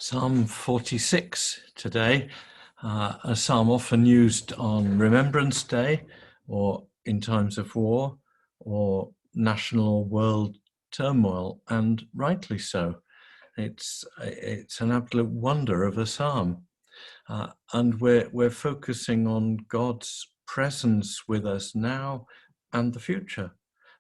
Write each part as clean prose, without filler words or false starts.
Psalm 46 today, a psalm often used on Remembrance Day or in times of war or national or world turmoil, and rightly so. It's an absolute wonder of a psalm, and we're focusing on God's presence with us now and the future.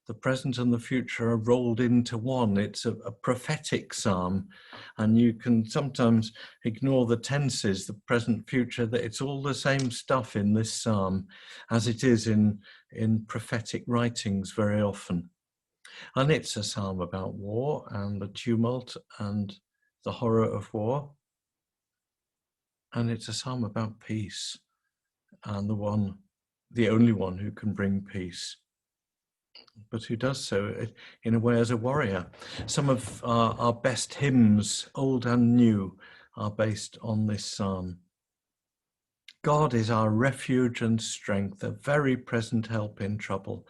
The present and the future are rolled into one. It's a prophetic psalm, and you can sometimes ignore the tenses, the present, future, that it's all the same stuff in this psalm as it is in prophetic writings very often. And it's a psalm about war and the tumult and the horror of war. And it's a psalm about peace and the only one who can bring peace, but who does so in a way as a warrior. Some of our best hymns, old and new, are based on this psalm. God is our refuge and strength, a very present help in trouble.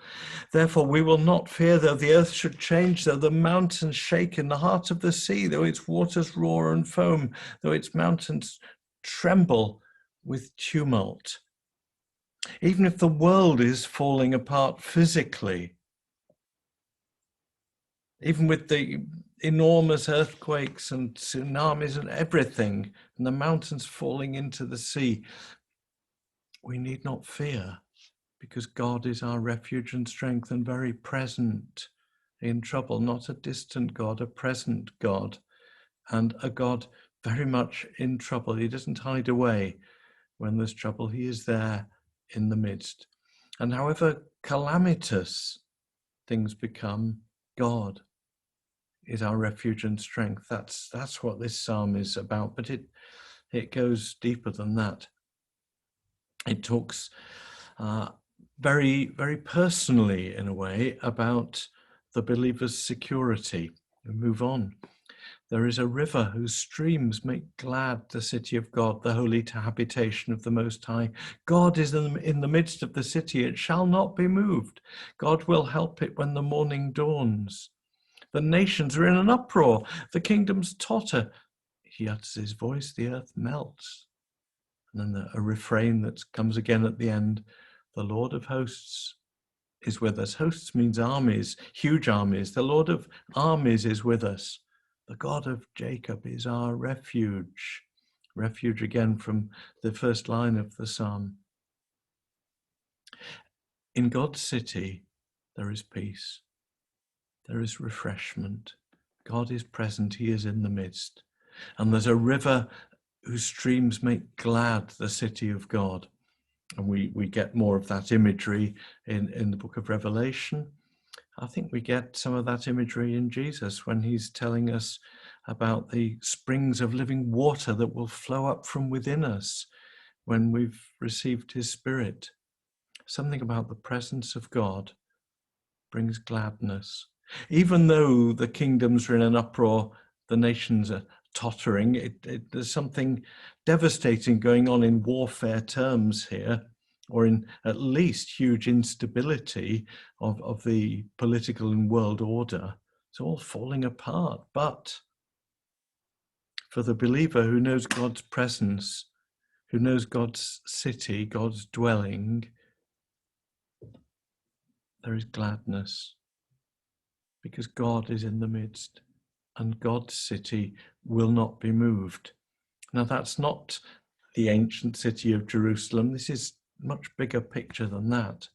Therefore we will not fear, though the earth should change, though the mountains shake in the heart of the sea, though its waters roar and foam, though its mountains tremble with tumult. Even if the world is falling apart physically, even with the enormous earthquakes and tsunamis and everything, and the mountains falling into the sea, we need not fear, because God is our refuge and strength and very present in trouble, not a distant God, a present God, and a God very much in trouble. He doesn't hide away when there's trouble. He is there in the midst. And however calamitous things become, God is our refuge and strength. That's what this psalm is about, but it goes deeper than that. It talks very, very personally, in a way, about the believer's security. We move on. There is a river whose streams make glad the city of God, the holy habitation of the Most High. God is in the midst of the city. It shall not be moved. God will help it when the morning dawns. The nations are in an uproar. The kingdoms totter. He utters his voice, the earth melts. And then a refrain that comes again at the end. The Lord of hosts is with us. Hosts means armies, huge armies. The Lord of armies is with us. The God of Jacob is our refuge. Refuge again from the first line of the psalm. In God's city, there is peace. There is refreshment. God is present. He is in the midst. And there's a river whose streams make glad the city of God. And we get more of that imagery in the book of Revelation. I think we get some of that imagery in Jesus when he's telling us about the springs of living water that will flow up from within us when we've received his Spirit. Something about the presence of God brings gladness. Even though the kingdoms are in an uproar, the nations are tottering, there's something devastating going on in warfare terms here, or in at least huge instability of the political and world order. It's all falling apart. But for the believer who knows God's presence, who knows God's city, God's dwelling, there is gladness, because God is in the midst and God's city will not be moved. Now, that's not the ancient city of Jerusalem. This is a much bigger picture than that.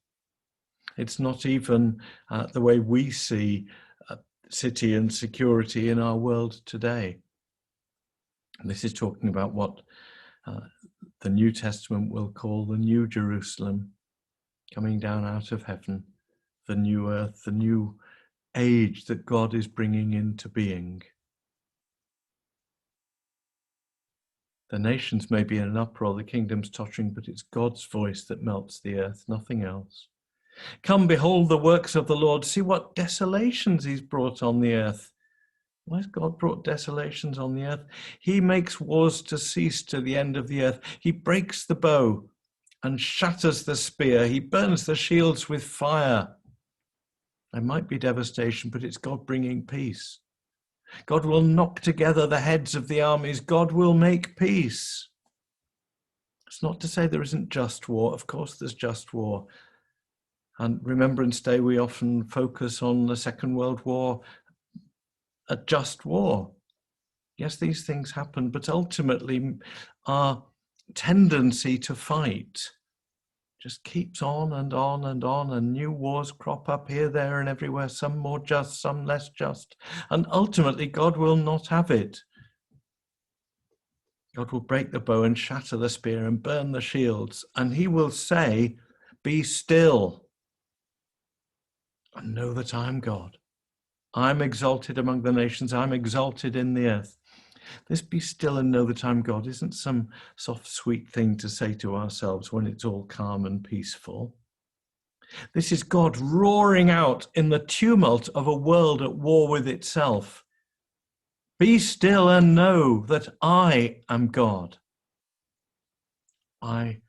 It's not even the way we see city and security in our world today. And this is talking about what the New Testament will call the New Jerusalem, coming down out of heaven, the new earth, the new age that God is bringing into being. The nations may be in an uproar, the kingdom's tottering, but it's God's voice that melts the earth, nothing else. Come, behold the works of the Lord. See what desolations he's brought on the earth. Why has God brought desolations on the earth? He makes wars to cease to the end of the earth. He breaks the bow and shatters the spear. He burns the shields with fire. There might be devastation, but it's God bringing peace. God will knock together the heads of the armies. God will make peace. It's not to say there isn't just war. Of course there's just war. And Remembrance Day, we often focus on the Second World War, a just war. Yes, these things happen, but ultimately our tendency to fight just keeps on and on and on, and new wars crop up here, there, and everywhere, some more just, some less just. And ultimately, God will not have it. God will break the bow and shatter the spear and burn the shields, and he will say, "Be still and know that I am God. I'm exalted among the nations. I'm exalted in the earth." This "be still and know that I'm God" isn't some soft, sweet thing to say to ourselves when it's all calm and peaceful. This is God roaring out in the tumult of a world at war with itself. Be still and know that I am God. I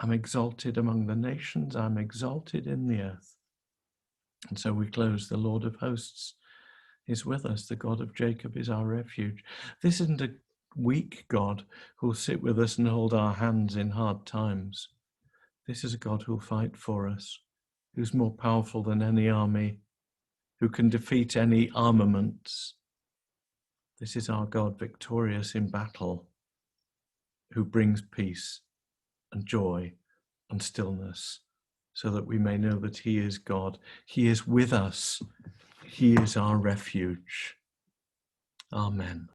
am exalted among the nations. I'm exalted in the earth. And so we close. The Lord of hosts is with us. The God of Jacob is our refuge. This isn't a weak God who'll sit with us and hold our hands in hard times. This is a God who'll fight for us, who's more powerful than any army, who can defeat any armaments. This is our God, victorious in battle, who brings peace and joy and stillness, so that we may know that he is God. He is with us. He is our refuge. Amen.